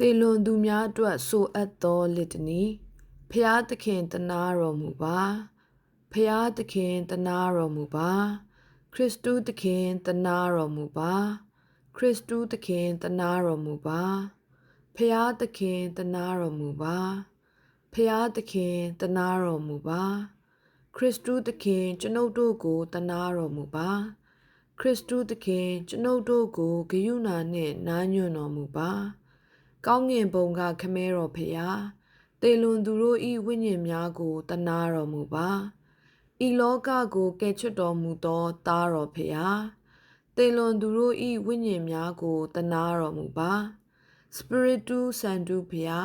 တေလွန်သူများအတွက်ဆိုအပ်သောလစ်တနီဖျားသခင်တနာတော်မူပါဖျားသခင်တနာတော်မူပါခရစ်တုသခင်တနာတော်မူပါခရစ်တုသခင်တနာတော်မူပါဖျားသခင်တနာတော်မူပါဖျားသခင်တနာတော်မူပါခရစ်တုသခင်ကျွန်ုပ်တို့ကိုတနာတော်မူပါခရစ်တုသခင်ကျွန်ုပ်တို့ကိုဂရုဏာနှင့်နားညွှန်တော်မူပါကောင်းငင်ဘုံကခမဲတော်ဖရာတေလွန်သူတို့ဤဝိညာဉ်များကိုတနာတော်မူပါဤလောကကိုကယ်ချွတ်တော်မူသောသားတော်ဖရာတေလွန်သူတို့ဤဝိညာဉ်များကိုတနာတော်မူပါစပရစ်တူဆန်တူဖရာ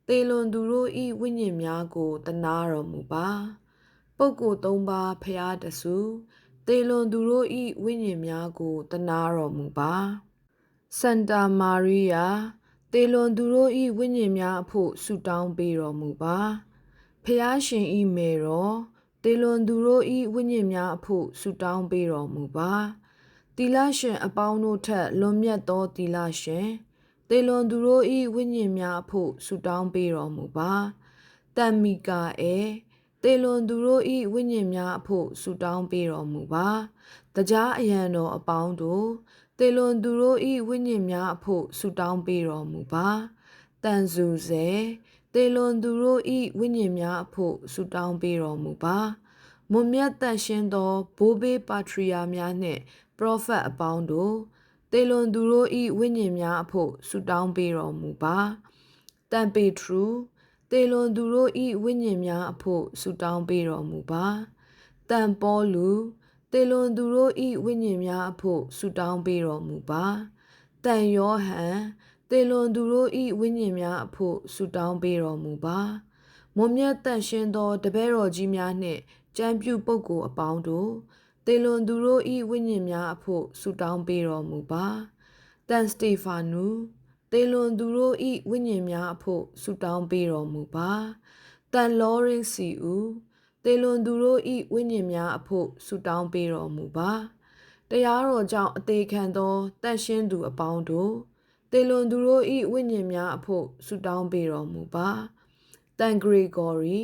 တေလွန်သူတို့ဤဝိညာဉ်များကိုတနာတော်မူပါပုဂ္ဂိုလ်၃ပါးဖရာတစုတေလွန်သူတို့ဤဝိညာဉ်များကိုတနာတော်မူပါစန်တာမာရိယာတေလွန်သူတို့ဤဝိညာဉ်များအဖို့ဆုတောင်းပေးတော်မူပါဖျားရှင်ဤမေတော်တေလွန်သူတို့ဤဝိညာဉ်များအဖို့ဆုတောင်းပေးတော်မူပါတီလရှင်အပေါင်းတို့ထက်လွန်မြတ်သောတီလရှင်တေလွန်သူတို့ဤဝိညာဉ်များအဖို့ဆုတောင်းပေးတော်မူပါတမ်မီကာအေတေလွန်သူတို့ဤဝိညာဉ်များအဖို့ဆုတောင်းပေးတော်မူပါတရားအရန်တော်အပေါင်းတို့တေလွန်သူတို့ဤဝိညာဉ်များအဖို့ဆုတောင်းပေးတော်မူပါတန်စုစေတေလွန်သူတို့ဤဝိညာဉ်များအဖို့ဆုတောင်းပေးတော်မူပါမွန်မြတ်တန်ရှင်းသောဘိုးဘေးပါထရီယာများနှင့်ပရောဖက်အပေါင်းတို့တေလွန်သူတို့ဤဝိညာဉ်များအဖို့ဆုတောင်းပေးတော်မူပါတန်ပေထရူတေလွန်သူတို့ဤဝိညာဉ်များအဖို့ဆုတောင်းပေးတော်မူပါတန်ပေါလူတေလွန်သူတို့ဤဝိညာဉ်များအဖို့ဆုတောင်းပေးတော်မူပါတန်ယောဟန်တေလွန်သူတို့ဤဝိညာဉ်များအဖို့ဆုတောင်းပေးတော်မူပါမွန်မြတ်တန်ရှင်းသောတပည့်တော်ကြီးများနှင့်ကျမ်းပြုပုဂ္ဂိုလ်အပေါင်းတို့တေလွန်သူတို့ဤဝိညာဉ်များအဖို့ဆုတောင်းပေးတော်မူပါတန်စတေဖာနူတေလွန်သူတို့ဤဝိညာဉ်များအဖို့ဆုတောင်းပေးတော်မူပါတန်လောရင်စီဦးတေလွန်သူတို့ဤဝိညာဉ်များအဖို့ဆုတောင်းပေးတော်မူပါတရားတော်ကြောင့်အသေးခံသောတန်ရှင်းသူအပေါင်းတို့တေလွန်သူတို့ဤဝိညာဉ်များအဖို့ဆုတောင်းပေးတော်မူပါတန်ဂရီဂေါရီ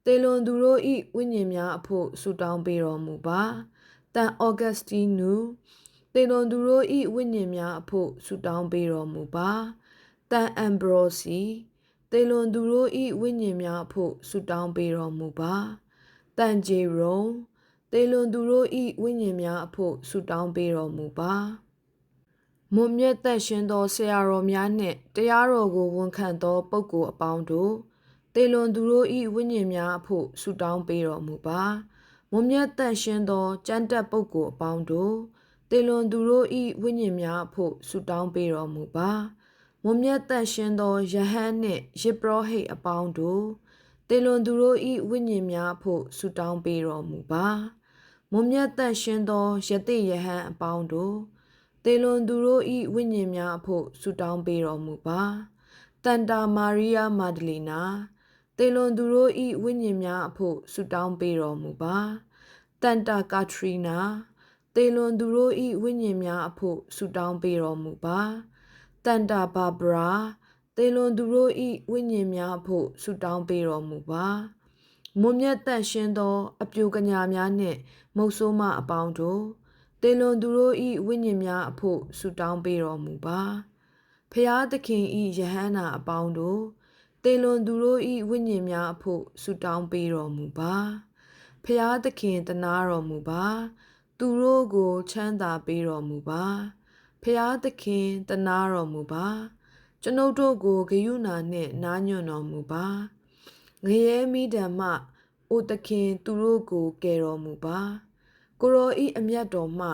တေလွန်သူတို့ဤဝိညာဉ်များအဖို့ဆုတောင်းပေးတော်မူပါတန်အော်ဂတ်စတီနူတေလွန်သူတို့ဤဝိညာဉ်များအဖို့ဆုတောင်းပေးတော်မူပါတန်အမ်ဘရိုစီတေလွန်သူတို့ဤဝိညာဉ်များအဖို့ဆုတောင်းပေးတော်မူပါတန်ဂျေရုံတေလွန်သူတို့ဤဝိညာဉ်များအဖို့ဆုတောင်းပေးတော်မူပါမွန်မြတ်သက်ရှင်သောဆရာတော်များနှင့်တရားတော်ကိုဝန်ခံသောပုဂ္ဂိုလ်အပေါင်းတို့တေလွန်သူတို့ဤဝိညာဉ်များအဖို့ဆုတောင်းပေးတော်မူပါမွန်မြတ်သက်ရှင်သောကျမ်းတက်ပုဂ္ဂိုလ်အပေါင်းတို့တေလွန်သူတို့ဤဝိညာဉ်များအဖို့ဆုတောင်းပေးတော်မူပါမွန်မြတ်သက်ရှင်သောယဟန်နှင့်ယေပရောဟိတ်အပေါင်းတို့တေလွန်သူတို့ဤဝိညာဉ်များအဖို့ဆုတောင်းပေးတော်မူပါမွန်မြတ်သက်ရှင်သောယသိယဟန်အပေါင်းတို့တေလွန်သူတို့ဤဝိညာဉ်များအဖို့ဆုတောင်းပေးတော်မူပါတန်တာမာရိယာမာဒလီနာတေလွန်သူတို့ဤဝိညာဉ်များအဖို့ဆုတောင်းပေးတော်မူပါတန်တာကာထရီနာတေလွန်သူတို့ဤဝိညာဉ်များအဖို့ဆုတောင်းပေးတော်မူပါတန်တာဘာဘရာတေလွန်သူတို့ဤဝိညာဉ်များအဖို့ဆုတောင်းပေးတော်မူပါမွန်မြတ်သက်ရှင်သောအပြူကညာများနှင့်မုတ်ဆိုးမအပေါင်းတို့တေလွန်သူတို့ဤဝိညာဉ်များအဖို့ဆုတောင်းပေးတော်မူပါဖျားသခင်ဤယဟန္တာအပေါင်းတို့တေလွန်သူတို့ဤဝိညာဉ်များအဖို့ဆုတောင်းပေးတော်မူပါဖျားသခင်တနာတော်မူပါသူတို့ကိုချမ်းသာပေးတော်မူပါဖျားသခင်တနာတော်မူပါကျွန်ုပ်တို့ကိုဂရုဏာနှင့်နားညွှန်တော်မူပါငရဲမိဓမ္မအိုသခင်သူတို့ကိုကယ်တော်မူပါကိုရောဤအမျက်တော်မှ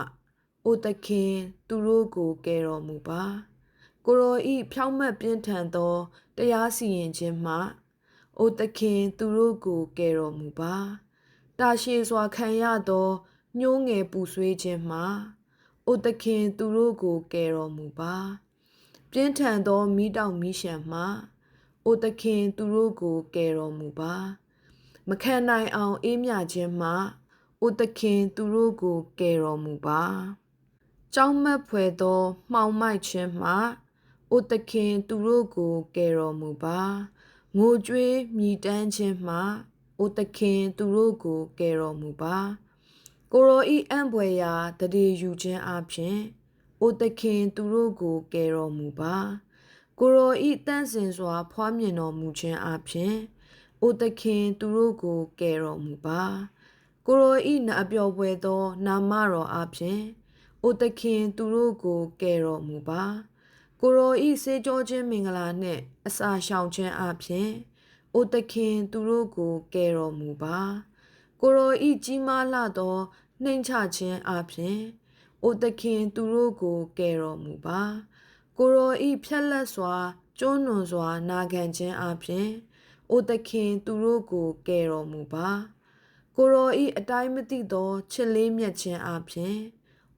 အိုသခင်သူတို့ကိုကယ်တော်မူပါကိုရောဤဖြောင့်မတ်ပြင်းထန်သောတရားစီရင်ခြင်းမှအိုသခင်သူတို့ကိုကယ်တော်မူပါတာရှည်စွာခံရသောညှိုးငယ်ပူဆွေးခြင်းမှအိုသခင်သူတို့ကိုကယ်တော်မူပါပြင်းထန်သောမိတောက်မိရှံမှအိုသခင်သူတို့ကိုကယ်တော်မူပါမခံနိုင်အောင်အေးမြခြင်းမှအိုသခင်သူတို့ကိုကယ်တော်မူပါကြောင်းမက်ဖွယ်သောမှောင်မိုက်ခြင်းမှ အိုသခင်သူတို့ကိုကယ်တော်မူပါငိုကြွေးမြည်တမ်းခြင်းမှအိုသခင်သူတို့ကိုကယ်တော်မူပါကိုရောဤအံ့ဘွယ်ရာတရေယူခြင်းအပြင်အိုသခင်သူတို့ကိုကယ်တော်မူပါကိုရောဤတန့်စင်စွာဖွားမြင်တော်မူခြင်းအပြင်အိုသခင်သူတို့ကိုကယ်တော်မူပါကိုရောဤနအပျော်ပွဲသောနာမတော်အပြင်အိုသခင်သူတို့ကိုကယ်တော်မူပါကိုရောဤစေကြောခြင်းမင်္ဂလာနှင့်အစာရှောင်ခြင်းအပြင်အိုသခင်သူတို့ကိုကယ်တော်မူပါကိုရောဤကြီးမားလာသောနှိမ်ချခြင်းအပြင်အိုသခင်သူတို့ကိုကယ်တော်မူပါကိုရောဤဖြက်လက်စွာကျွန်းနွန်စွာနာခံခြင်းအပြင်အိုသခင်သူတို့ကိုကယ်တော်မူပါကိုရောဤအတိုင်းမသိသောချစ်လေးမြတ်ခြင်းအပြင်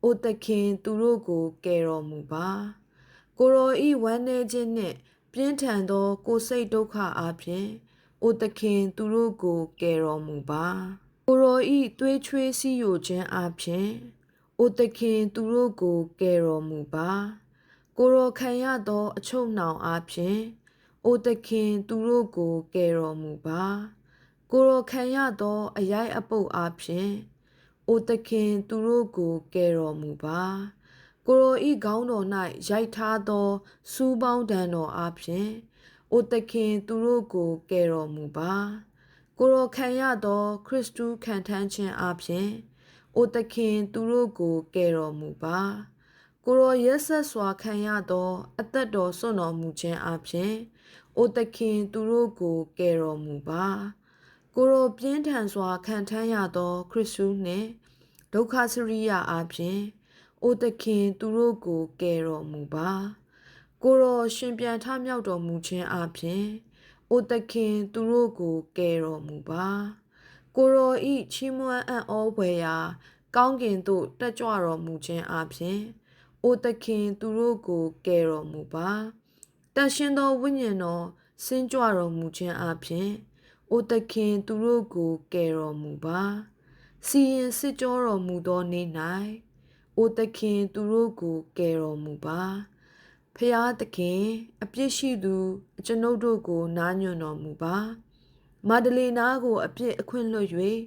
အိုသခင်သူတို့ကိုကယ်တော်မူပါကိုရောဤဝမ်းနည်းခြင်းနှင့်ပြင်းထန်သောကိုယ်စိတ်ဒုက္ခအပြင်အိုသခင်သူတို့ကိုကယ်တော်မူပါကိုရောဤသွေးချွေးစီးယိုခြင်းအပြင်အိုသခင်သူတို့ကိုကယ်တော်မူပါကိုရောခံရသောအချုပ်နှောင်အပြင်အိုသခင်သူတို့ကိုကယ်တော်မူပါကိုရောခံရသောအရိုက်အပုတ်အပြင်အိုသခင်သူတို့ကိုကယ်တော်မူပါကိုရောဤခေါင်းတော်၌ရိုက်ထားသောစူးပေါင်းတန်တော်အပြင်အိုသခင်သူတို့ကိုကယ်တော်မူပါကိုရောခံရသောခရစ်တုခံထမ်းခြင်းအပြင်အိုသခင်သူတို့ကိုကယ်တော်မူပါကိုရောရက်ဆက်စွာခံရသောအသက်တော်စွန့်တော်မူခြင်းအပြင်အိုသခင်သူတို့ကိုကယ်တော်မူပါကိုရောပြင်းထန်စွာခံထမ်းရသောခရစ်တုနှင့်ဒုက္ခစရိယအပြင်အိုသခင်သူတို့ကိုကယ်တော်မူပါကိုရောရှင်ပြန်ထမြောက်တော်မူခြင်းအပြင်အိုသခင်သူတို့ကိုကယ်တော်မူပါကိုရောဤချီးမွမ်းအံ့ဩဖွယ်ရာကောင်းကင်သို့တက်ကြွတော်မူခြင်းအပြင်အိုသခင်သူတို့ကိုကယ်တော်မူပါတန်ရှင်သောဝိညာဉ်တော်ဆင်းကြွတော်မူခြင်းအပြင်အိုသခင်သူတို့ကိုကယ်တော်မူပါစီရင်စစ်ကြောတော်မူသောနေ့၌အိုသခင်သူတို့ကိုကယ်တော်မူပါဖျားသခင်အပြစ်ရှိသူအကျွန်ုပ်တို့ကိုနားညွှန်တော်မူပါမာဒလေနာကိုအပြစ်အခွင့်လွှတ်၍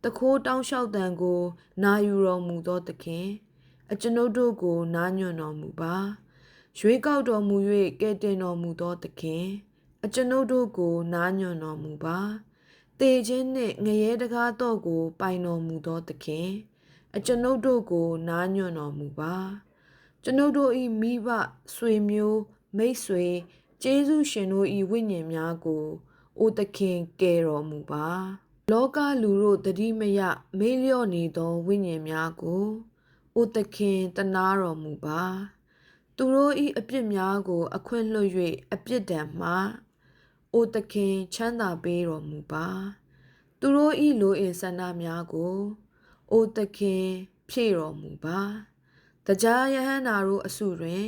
တခိုးတောင်းလျှောက်တံကိုနာယူတော်မူသောသခင်အကျွန်ုပ်တို့ကိုနားညွှန်တော်မူပါရွေးကောက်တော်မူ၍ကယ်တင်တော်မူသောသခင်အကျွန်ုပ်တို့ကိုနားညွှန်တော်မူပါတေခြင်းနှင့်ငရဲတကားတော့ကိုပိုင်တော်မူသောသခင်အကျွန်ုပ်တို့ကိုနားညွှန်တော်မူပါကျွန်ုပ်တို့၏မိဘဆွေမျိုးမိတ်ဆွေကျေးဇူးရှင်တို့၏ဝိညာဉ်များကိုအိုသခင်ကယ်တော်မူပါလောကလူတို့တတိမယမေးလျော့နေသောဝိညာဉ်များကိုအိုသခင်တနာတော်မူပါသူတို့၏အပြစ်များကိုအခွင့်လွှတ်၍အပြစ်ဒဏ်မှအိုသခင်ချမ်းသာပေးတော်မူပါသူတို့၏လိုအင်ဆန္ဒများကိုအိုသခင်ဖြည့်တော်မူပါတရားယဟန္တာတို့အစုတွင်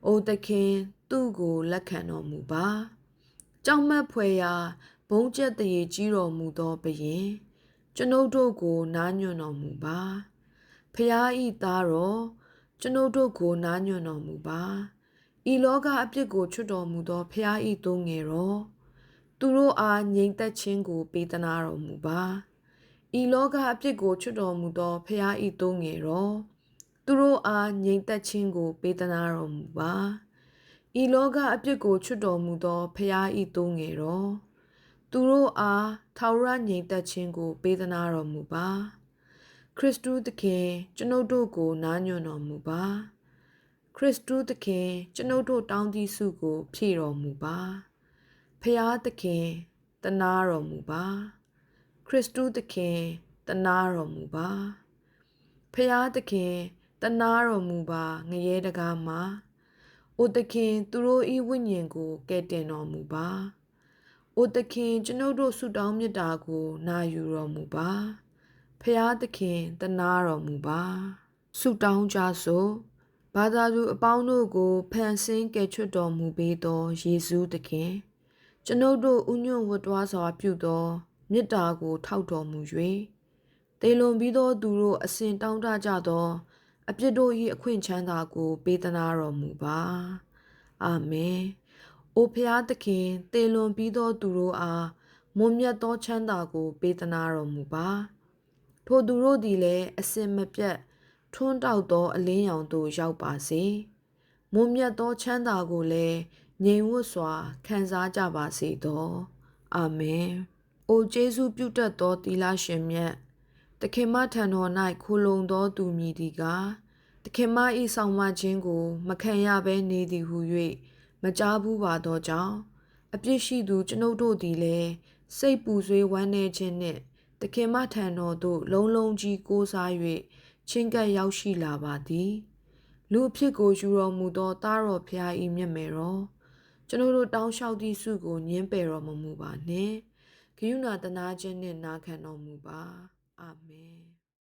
အိုသခင်သူ့ကိုလက်ခံတော်မူပါကြောက်မက်ဖွယ်ရာဘုံကျက်တရေကြီးတော်မူသောဘုရင်ကျွန်ုပ်တို့ကိုနားညွှန်တော်မူပါဖျားဤသားတော်ကျွန်ုပ်တို့ကိုနားညွှန်တော်မူပါဤလောကအပြစ်ကိုချွတ်တော်မူသောဖျားဤသုံးငယ်တော်သူတို့အားငြိမ်သက်ခြင်းကိုပေးသနာတော်မူပါဤလောကအပြစ်ကိုချွတ်တော်မူသောဖျားဤသုံးငယ်တော်သူတို့အားငြိမ်သက်ခြင်းကိုပေးသနာတော်မူပါဤလောကအပြစ်ကိုချွတ်တော်မူသောဖျားဤသုံးငယ်တော်သူတို့အားထာဝရငြိမ်သက်ခြင်းကိုပေးသနာတော်မူပါခရစ်တုသခင်ကျွန်ုပ်တို့ကိုနားညွှန်တော်မူပါခရစ်တုသခင်ကျွန်ုပ်တို့တောင်းတစုကိုဖြည့်တော်မူပါဖျားသခင်တနာတော်မူပါခရစ်တုသခင်တနာတော်မူပါဖျားသခင်တနာတော်မူပါငရဲတကားမှာအိုသခင်သူတို့ဤဝိညာဉ်ကိုကယ်တင်တော်မူပါအိုသခင်ကျွန်ုပ်တို့ဆုတောင်းမြတ်တာကိုနာယူတော်မူပါဖျားသခင်တနာတော်မူပါဆုတောင်းကြစို့ဘာသာသူအပေါင်းတို့ကိုဖန်ဆင်းကယ်ချွတ်တော်မူပေးသောယေရှုသခင်ကျွန်ုပ်တို့ဥညွန့်ဝတ်တွားစွာပြုသောမေတ္တာကိုထောက်တော်မူ၍တေလွန်ပြီးသောသူတို့အစဉ်တောင်းတကြသောအပြစ်တို့၏အခွင့်ချမ်းသာကိုပေးသနာတော်မူပါ အာမင်။အိုဖျားသခင်တေလွန်ပြီးသောသူတို့အားမွန်မြတ်သောချမ်းသာကိုပေးသနာတော်မူပါ။ထိုသူတို့သည်လည်းအစင်မပြတ်ထွန်းတောက်သောအလင်းရောင်သို့ရောက်ပါစေ။မွန်မြတ်သောချမ်းသာကိုလည်းငြိမ်ဝတ်စွာခံစားကြပါစေသော။အာမင်။အိုကျေးဇူးပြုတတ်သောသီလရှင်မြတ်သခင်မထံတော်၌ခိုလုံသောသူမည်သည်ကားသခင်မ၏ဆောင်မခြင်းကိုမခံရဘဲနေသည်ဟု၍မကြားဘူးပါသောကြောင့်အပြစ်ရှိသူကျွန်ုပ်တို့သည်လည်းစိတ်ပူဆွေးဝမ်းနည်းခြင်းနှင့်သခင်မထံတော်သို့လုံးလုံးကြီးကိုးစား၍ချင်းကပ်ရောက်ရှိလာပါသည်လူအဖြစ်ကိုယူတော်မူသောသားတော်ဖျား၏မျက်မယ်တော်ကျွန်ုပ်တို့တောင်းလျှောက်သည့်ဆုကိုညှင်းပယ်တော်မမူပါနှင့်ဂရုဏာတနာခြင်းနှင့်နာခံတော်မူပါအာမင်